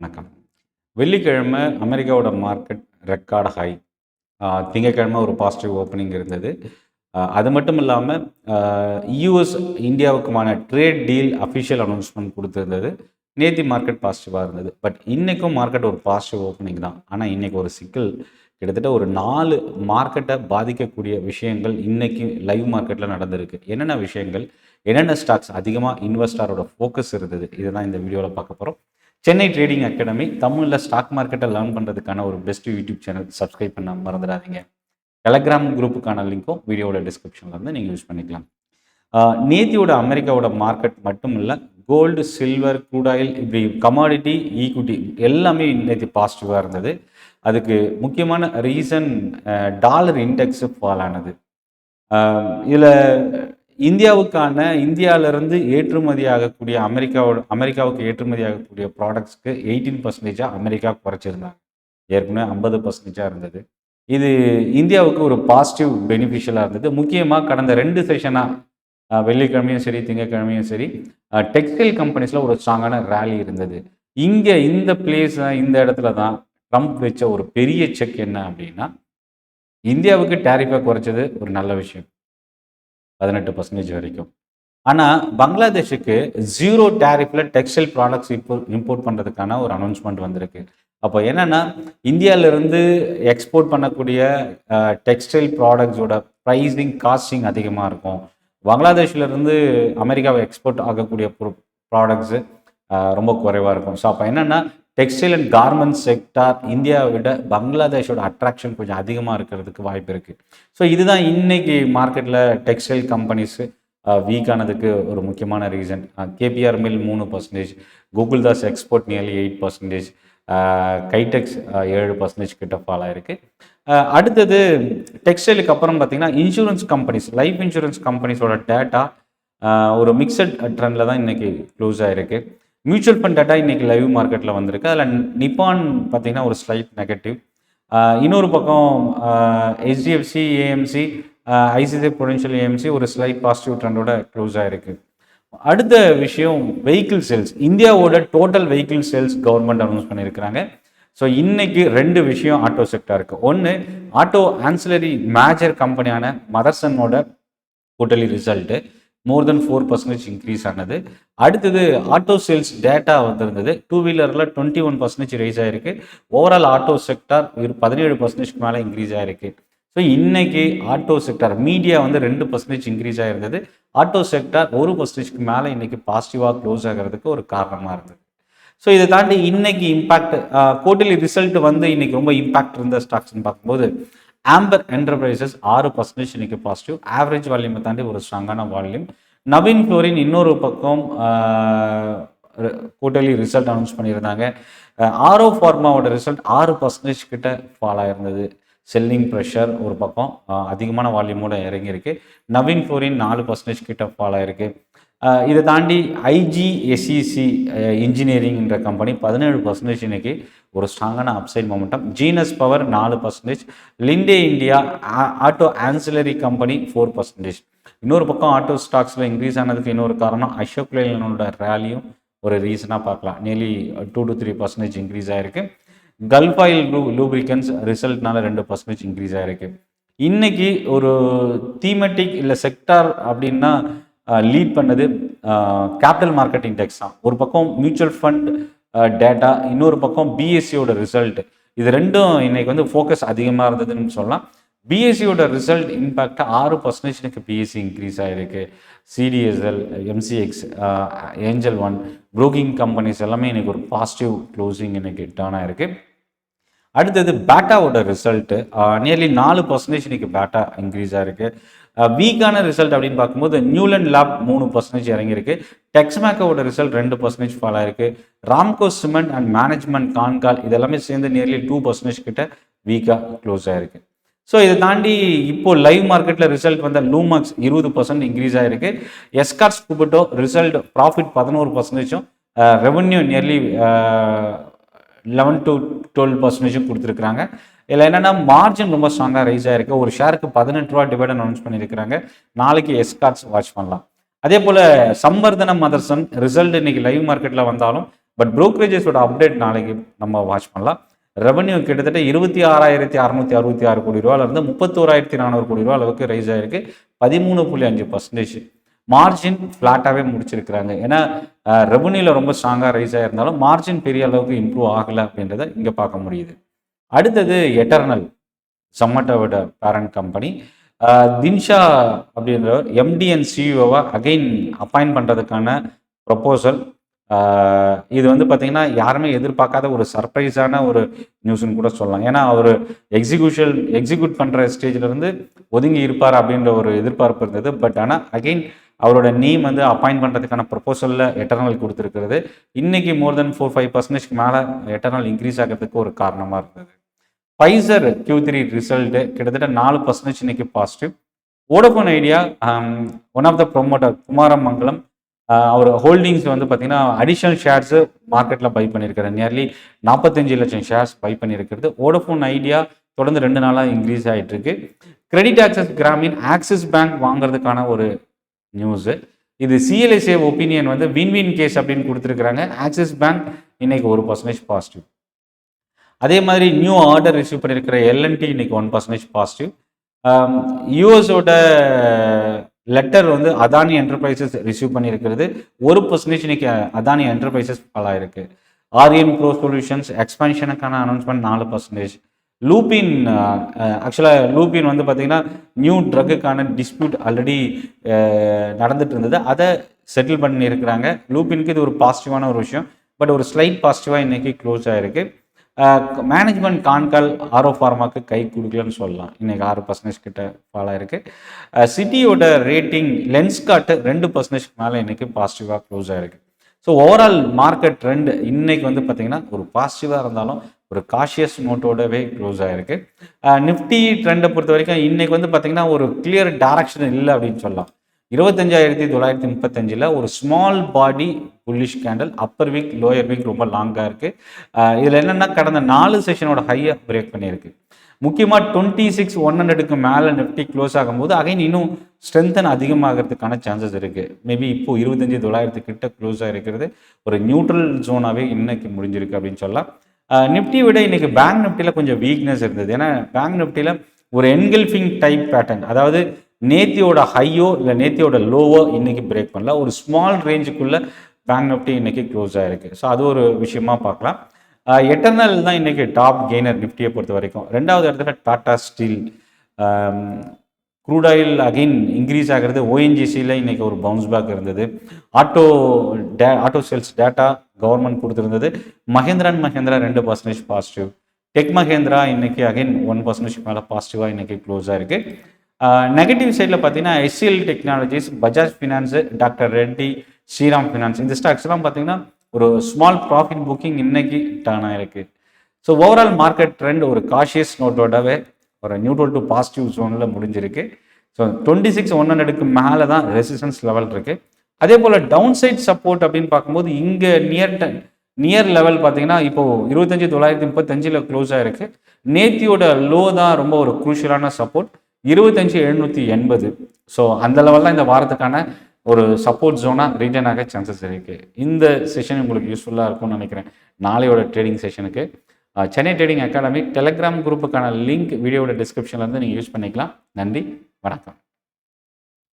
வணக்கம். வெள்ளிக்கிழமை அமெரிக்காவோட மார்க்கெட் ரெக்கார்ட் ஹை. திங்கட்கிழமை ஒரு பாசிட்டிவ் ஓப்பனிங் இருந்தது. அது மட்டும் இல்லாமல் யூஎஸ் இந்தியாவுக்குமான ட்ரேட் டீல் அஃபிஷியல் அனௌன்ஸ்மெண்ட் கொடுத்துருந்தது. நேற்று மார்க்கெட் பாசிட்டிவாக இருந்தது. பட் இன்றைக்கும் மார்க்கெட் ஒரு பாசிட்டிவ் ஓப்பனிங் தான். ஆனால் இன்றைக்கி ஒரு சிக்கல், கிட்டத்தட்ட ஒரு 4 மார்க்கெட்டை பாதிக்கக்கூடிய விஷயங்கள் இன்றைக்கி லைவ் மார்க்கெட்டில் நடந்திருக்கு. என்னென்ன விஷயங்கள், என்னென்ன ஸ்டாக்ஸ் அதிகமாக இன்வெஸ்டரோட ஃபோக்கஸ் இருந்தது, இதுதான் இந்த வீடியோவில் பார்க்க போகிறோம். சென்னை ட்ரேடிங் அகாடமி தமிழில் ஸ்டாக் மார்க்கெட்டை லேர்ன் பண்ணுறதுக்கான ஒரு பெஸ்ட் யூடியூப் சேனல். சப்ஸ்கிரைப் பண்ண மறந்துடாதீங்க. டெலகிராம் குரூப்புக்கான லிங்க்கும் வீடியோவோட டிஸ்கிரிப்ஷனில் வந்து நீங்கள் யூஸ் பண்ணிக்கலாம். நேத்தியோட அமெரிக்காவோட மார்க்கெட் மட்டும் இல்லை, கோல்டு, சில்வர், க்ரூட் ஆயில், இப்படி கமாடிட்டி, ஈக்விட்டி எல்லாமே நேற்று பாசிட்டிவாக இருந்தது. அதுக்கு முக்கியமான ரீசன் டாலர் இண்டெக்ஸு ஃபால் ஆனது. இதில் இந்தியாவிலிருந்து ஏற்றுமதி ஆகக்கூடிய அமெரிக்காவுக்கு ஏற்றுமதி ஆகக்கூடிய ப்ராடக்ட்ஸ்க்கு 18% அமெரிக்கா குறைச்சிருந்தாங்க. ஏற்கனவே 50% இருந்தது. இது இந்தியாவுக்கு ஒரு பாசிட்டிவ் பெனிஃபிஷியலாக இருந்தது. முக்கியமாக கடந்த 2 செஷனாக வெள்ளிக்கிழமையும் சரி திங்கட்கிழமையும் சரி டெக்ஸ்டைல் கம்பெனிஸில் ஒரு ஸ்ட்ராங்கான ரேலி இருந்தது. இங்கே இந்த இடத்துல தான் ட்ரம்ப் வச்ச ஒரு பெரிய செக் என்ன அப்படின்னா, இந்தியாவுக்கு டேரிஃபை குறைச்சது ஒரு நல்ல விஷயம், 18% வரைக்கும். ஆனால் பங்களாதேஷுக்கு 0 டேரிஃபில் டெக்ஸ்டைல் ப்ராடக்ட்ஸ் இம்போர்ட் பண்ணுறதுக்கான ஒரு அனௌன்ஸ்மெண்ட் வந்திருக்கு. அப்போ என்னென்னா, இந்தியாவிலேருந்து எக்ஸ்போர்ட் பண்ணக்கூடிய டெக்ஸ்டைல் ப்ராடக்ட்ஸோட ப்ரைஸிங், காஸ்டிங் அதிகமாக இருக்கும். பங்களாதேஷ்லேருந்து அமெரிக்காவை எக்ஸ்போர்ட் ஆகக்கூடிய ப்ராடக்ட்ஸு ரொம்ப குறைவாக இருக்கும். ஸோ அப்போ என்னென்னா, டெக்ஸ்டைல் அண்ட் கார்மெண்ட் செக்டார் இந்தியாவை விட பங்களாதேஷோட அட்ராக்ஷன் கொஞ்சம் அதிகமாக இருக்கிறதுக்கு வாய்ப்பு இருக்குது. ஸோ இதுதான் இன்னைக்கு மார்க்கெட்டில் டெக்ஸ்டைல் கம்பெனிஸு வீக்கானதுக்கு ஒரு முக்கியமான reason. KPR mill 3%, Gokaldas export nearly 8%, Kitex 7% கிட்ட ஃபால் ஆயிருக்கு. அடுத்தது டெக்ஸ்டைலுக்கு அப்புறம் பார்த்திங்கன்னா இன்சூரன்ஸ் கம்பெனிஸ், லைஃப் இன்சூரன்ஸ் கம்பெனிஸோட டேட்டா ஒரு மிக்சட் ட்ரெண்டில் தான் இன்றைக்கி க்ளோஸ் ஆகிருக்கு. மியூச்சுவல் ஃபண்ட் டேட்டா இன்றைக்கி லைவ் மார்க்கெட்டில் வந்திருக்கு. அதில் நிப்பான் பார்த்திங்கன்னா ஒரு ஸ்லைட் நெகட்டிவ். இன்னொரு பக்கம் HDFC, AMC, ICICI Prudential, AMC ஒரு ஸ்லைட் பாசிட்டிவ் ட்ரெண்டோட க்ளோஸ் ஆகிருக்கு. அடுத்த விஷயம் வெஹிக்கிள் சேல்ஸ். இந்தியாவோட total vehicle sales government announce பண்ணியிருக்கிறாங்க. ஸோ இன்றைக்கி 2 விஷயம் ஆட்டோ செக்டாருக்கு. ஒன்று, ஆட்டோ ஆன்சிலரி மேஜர் கம்பெனியான மதர்சனோட quarterly result more than 4% increase ஆனது. அடுத்தது ஆட்டோ சேல்ஸ் டேட்டா வந்திருந்தது. 2 வீலரில் 21% ரைஸ் ஆகிருக்கு. ஓவரால் ஆட்டோ செக்டார் 17% மேலே இன்க்ரீஸ் ஆகிருக்கு. ஸோ இன்றைக்கி ஆட்டோ செக்டார் மீடியா வந்து 2% இன்க்ரீஸ் ஆகிருந்தது. ஆட்டோ செக்டார் 1% மேலே இன்றைக்கி பாசிட்டிவாக க்ளோஸ் ஆகிறதுக்கு ஒரு காரணமாக இருந்தது. ஸோ இதை தாண்டி இன்றைக்கி இம்பேக்ட், குவார்ட்டர்லி ரிசல்ட் வந்து இன்றைக்கி ரொம்ப இம்பாக்ட் இருந்த ஸ்டாக்ஸ்ன்னு பார்க்கும்போது ஆம்பர் என்டர்பிரைசஸ் 6% இன்றைக்கி பாசிட்டிவ். ஆவரேஜ் வால்யூமை தாண்டி ஒரு ஸ்ட்ராங்கான வால்யூம். நவீன் ஃப்ளோரின் இன்னொரு பக்கம் குவார்ட்டர்லி ரிசல்ட் அனௌன்ஸ் பண்ணியிருந்தாங்க. ஆரோ ஃபார்மாவோட ரிசல்ட் 6% கிட்ட ஃபால் ஆகிருந்தது. செல்லிங் ப்ரெஷர் ஒரு பக்கம் அதிகமான வால்யூமோட இறங்கியிருக்கு. நவீன் ஃப்ளோரின் 4% கிட்ட ஃபால் ஆகிருக்கு. இதை தாண்டி IGSEC இன்ஜினியரிங்ன்ற கம்பெனி 17% இன்றைக்கி ஒரு ஸ்ட்ராங்கான upside momentum. Genus power 4%. லிண்டே India auto ancillary company 4%. இன்னொரு பக்கம் ஆட்டோ ஸ்டாக்ஸில் இன்க்ரீஸ் ஆனதுக்கு இன்னொரு காரணம் அசோக் லேலனோட ரேலியும் ஒரு ரீசனாக பார்க்கலாம். நியர்லி 2 to 3% இன்க்ரீஸ் ஆகிருக்கு. கல்ஃப் ஆயில் லூப்ரிகன்ஸ் ரிசல்ட்னால 2% இன்க்ரீஸ் ஆகிருக்கு. இன்றைக்கி ஒரு தீமெட்டிக் இல்லை செக்டார் அப்படின்னா லீட் பண்ணது கேபிட்டல் மார்க்கெட் இண்டெக்ஸ் தான். ஒரு பக்கம் மியூச்சுவல் ஃபண்ட் டேட்டா, இன்னொரு பக்கம் BSEயோட ரிசல்ட். இது ரெண்டும் இன்றைக்கி வந்து ஃபோக்கஸ் அதிகமாக இருந்ததுன்னு சொல்லலாம். BSEயோட ரிசல்ட் இம்பேக்டாக 6% BSE இன்க்ரீஸ் ஆகிருக்கு. CDSL, MCX, angel one, broking companies எல்லாமே இன்றைக்கி ஒரு பாசிட்டிவ் க்ளோசிங் இன்றைக்கி டர்ன் ஆகிருக்கு. அடுத்தது பேட்டாவோட ரிசல்ட்டு நியர்லி 4% இன்றைக்கி பேட்டா இன்க்ரீஸ் ஆகிருக்கு. வீக்கான ரிசல்ட் அப்படின்னு பார்க்கும்போது நியூலண்ட் லேப் 3% இறங்கியிருக்கு. டெக்ஸ்மேக்கோட ரிசல்ட் 2% ஃபால் ஆகிருக்கு. Ramco cement and management con call இதெல்லாமே சேர்ந்து நியர்லி 2% கிட்ட வீக்காக க்ளோஸ் ஆகிருக்கு. ஸோ இதை தாண்டி இப்போது லைவ் மார்க்கெட்டில் ரிசல்ட் வந்த லூமாக்ஸ் 20% இன்க்ரீஸ் ஆகிருக்கு. Escorts Kubota result profit 11%, revenue nearly 11 to 12% கொடுத்துருக்குறாங்க. இதில் என்னென்னா மார்ஜின் ரொம்ப ஸ்ட்ராங்காக ரைஸ் ஆகிருக்கு. ஒரு ஷேருக்கு 18 ரூபா டிவிடன் அனௌன்ஸ் பண்ணியிருக்கிறாங்க. நாளைக்கு எஸ்கார்ட்ஸ் வாட்ச் பண்ணலாம். அதே போல் சம்வர்தன மதர்சன் ரிசல்ட் இன்றைக்கி லைவ் மார்க்கெட்டில் வந்தாலும் பட் ப்ரோக்கரேஜஸோட அப்டேட் நாளைக்கு நம்ம வாட்ச் பண்ணலாம். ரெவன்யூ கிட்டத்தட்ட 26,666 கோடி ரூபாயிலிருந்து 31,400 கோடி ரூபா அளவுக்கு ரைஸ் ஆயிருக்கு. 13.5%. மார்ஜின் ஃப்ளாட்டாகவே முடிச்சிருக்கிறாங்க. ஏன்னா ரெவன்யூவில் ரொம்ப ஸ்ட்ராங்காக ரைஸ் ஆகிருந்தாலும் மார்ஜின் பெரிய அளவுக்கு இம்ப்ரூவ் ஆகலை அப்படின்றத இங்கே பார்க்க முடியுது. அடுத்தது எட்டர்னல், சம்மட்டாவோட பேரண்ட் கம்பெனி. தின்ஷா அப்படின்றவர் எம்டி அண்ட் சிஇஓவை அகைன் அப்பாயிண்ட் பண்ணுறதுக்கான ப்ரொப்போசல். இது வந்து பார்த்தீங்கன்னா யாருமே எதிர்பார்க்காத ஒரு சர்ப்ரைஸான ஒரு நியூஸ்ன்னு கூட சொல்லலாம். ஏன்னா அவர் எக்ஸிக்யூட் பண்ணுற ஸ்டேஜ்லேருந்து ஒதுங்கி இருப்பார் அப்படின்ற ஒரு எதிர்பார்ப்பு இருந்தது. பட் ஆனால் அகெயின் அவரோட நேம் வந்து அப்பாயிண்ட் பண்ணுறதுக்கான ப்ரொப்போசலில் எட்டர்னல் கொடுத்துருக்கிறது. இன்றைக்கி மோர் தென் 4-5% மேலே எட்டர்னல் இன்க்ரீஸ் ஆகிறதுக்கு ஒரு காரணமாக இருந்தது. ஃபைசர் Q3 ரிசல்ட்டு கிட்டத்தட்ட 4% இன்னைக்கு positive. Vodafone Idea, one of the promoter Kumaramangalam, அவர் ஹோல்டிங்ஸ் வந்து பார்த்தீங்கன்னா அடிஷனல் ஷேர்ஸு மார்க்கெட்டில் பை பண்ணியிருக்காரு. நியர்லி 45 லட்சம் ஷேர்ஸ் பை பண்ணியிருக்கிறது. வோடஃபோன் ஐடியா தொடர்ந்து 2 நாளாக இன்க்ரீஸ் ஆகிட்டு இருக்கு. Credit Access Grameen Axis bank வாங்குறதுக்கான ஒரு நியூஸு. இது CLSA ஒப்பீனியன் வந்து வின் கேஸ் அப்படின்னு கொடுத்துருக்குறாங்க. ஆக்சிஸ் பேங்க் இன்னைக்கு 1% பாசிட்டிவ். அதே மாதிரி நியூ ஆர்டர் ரிசீவ் பண்ணியிருக்கிற L&T இன்னைக்கு 1% பாசிட்டிவ். யூஎஸோட லெட்டர் வந்து அதானி என்டர்பிரைசஸ் ரிசீவ் பண்ணியிருக்கிறது. 1% இன்னைக்கு அதானி என்டர்பிரைசஸ் ஃபால் ஆயிருக்கு. ஆரியன் ப்ரோ சொல்யூஷன்ஸ் எக்ஸ்பென்ஷனுக்கான அனௌன்ஸ்மெண்ட் 4%. லூபின், ஆக்சுவலாக லூபின் வந்து பார்த்தீங்கன்னா நியூ ட்ரக்குக்கான டிஸ்பியூட் ஆல்ரெடி நடந்துட்டு இருந்தது. அதை செட்டில் பண்ணியிருக்கிறாங்க. லூபினுக்கு இது ஒரு பாசிட்டிவான ஒரு விஷயம். பட் ஒரு ஸ்லைட் பாசிட்டிவாக இன்னைக்கு க்ளோஸ் ஆகிருக்கு. மேனேஜ்மெண்ட் கான்கால் ஆரோ ஃபார்மாக்கு கை கொடுக்கலன்னு சொல்லலாம். இன்றைக்கி 6% கிட்ட ஃபால் ஆயிருக்கு. சிட்டியோட ரேட்டிங் லென்ஸ்கார்ட்டு 2% மேலே இன்றைக்கி பாசிட்டிவாக க்ளோஸ் ஆகிருக்கு. ஸோ ஓவரால் மார்க்கெட் ட்ரெண்ட் இன்னைக்கு வந்து பார்த்திங்கன்னா ஒரு பாசிட்டிவாக இருந்தாலும் ஒரு காஷியஸ் நோட்டோடவே க்ளோஸ் ஆகிருக்கு. நிஃப்டி ட்ரெண்டை பொறுத்த வரைக்கும் இன்றைக்கி வந்து பார்த்திங்கன்னா ஒரு கிளியர் டைரக்ஷன் இல்லை அப்படின்னு சொல்லலாம். 25,935 ஒரு small body bullish candle, upper wick lower wick ரொம்ப லாங்காக இருக்குது. இதில் என்னென்னா கடந்த 4 செஷனோட ஹையை பிரேக் பண்ணியிருக்கு. முக்கியமாக 26,100க்கு மேலே நிஃப்டி க்ளோஸ் ஆகும்போது அகைன் இன்னும் ஸ்ட்ரென்தன் அதிகமாகிறதுக்கான சான்சஸ் இருக்குது. மேபி இப்போது 25,900 கிட்ட க்ளோஸ் ஆகிருக்கிறது ஒரு நியூட்ரல் ஜோனாகவே இன்னைக்கு முடிஞ்சிருக்கு அப்படின்னு சொல்லலாம். நிஃப்டியை விட இன்றைக்கி பேங்க் நிஃப்டியில் கொஞ்சம் வீக்னஸ் இருந்தது. ஏன்னா பேங்க் நிஃப்டியில் ஒரு என்கல்ஃபிங் டைப் பேட்டர்ன், அதாவது நேத்தியோட ஹையோ இல்லை நேத்தியோட லோவோ இன்னைக்கு பிரேக் பண்ணல. ஒரு ஸ்மால் ரேஞ்சுக்குள்ளே பேங்க் நிஃப்டி இன்னைக்கு க்ளோஸ் ஆகிருக்கு. ஸோ அது ஒரு விஷயமா பார்க்கலாம். எட்டர்னல் தான் இன்னைக்கு டாப் கெய்னர் நிஃப்டியை பொறுத்த வரைக்கும். 2வது இடத்துல Tata steel. Crude oil again increase ஆகிறது. ONGCயில் இன்னைக்கு ஒரு பவுன்ஸ் பேக் இருந்தது. ஆட்டோ சேல்ஸ் டேட்டா கவர்மெண்ட் கொடுத்துருந்தது. மஹேந்திரா 2% பாசிட்டிவ். டெக் மஹேந்திரா இன்னைக்கு அகைன் 1% மேலே பாசிட்டிவாக இன்னைக்கு க்ளோஸ் ஆகிருக்கு. நெகட்டிவ் சைடில் பார்த்தீங்கன்னா HCL technologies, Bajaj finance, doctor Reddy, Shriram finance, இந்த ஸ்டாக்ஸ்லாம் பார்த்தீங்கன்னா ஒரு ஸ்மால் ப்ராஃபிட் புக்கிங் இன்னைக்கு டர்ன் ஆகிருக்கு. ஸோ ஓவரால் மார்க்கெட் ட்ரெண்ட் ஒரு காஷியஸ் நோட்டோடவே ஒரு நியூட்ரல் டு பாசிட்டிவ் ஜோனில் முடிஞ்சிருக்கு. ஸோ 26,100க்கு மேலே தான் ரெசிஸ்டன்ஸ் லெவல் இருக்குது. அதே போல் டவுன் சைட் சப்போர்ட் அப்படின்னு பார்க்கும்போது இங்கே நியர் லெவல் பார்த்தீங்கன்னா இப்போது 25,935 க்ளோஸ் ஆகிருக்கு. நேத்தியோட லோ தான் ரொம்ப ஒரு குரூஷியலான சப்போர்ட் 25,780. ஸோ அந்த லெவல் தான் இந்த வாரத்துக்கான ஒரு சப்போர்ட் ஜோனாக ரீட்டன் ஆக சான்சஸ் இருக்குது. இந்த செஷன் உங்களுக்கு யூஸ்ஃபுல்லாக இருக்கும்னு நினைக்கிறேன். நாளையோட ட்ரேடிங் செஷனுக்கு சென்னை ட்ரேடிங் அகாடமி டெலிகிராம் குரூப்புக்கான லிங்க் வீடியோட டிஸ்கிரிப்ஷன்லேருந்து நீங்கள் யூஸ் பண்ணிக்கலாம். நன்றி, வணக்கம்.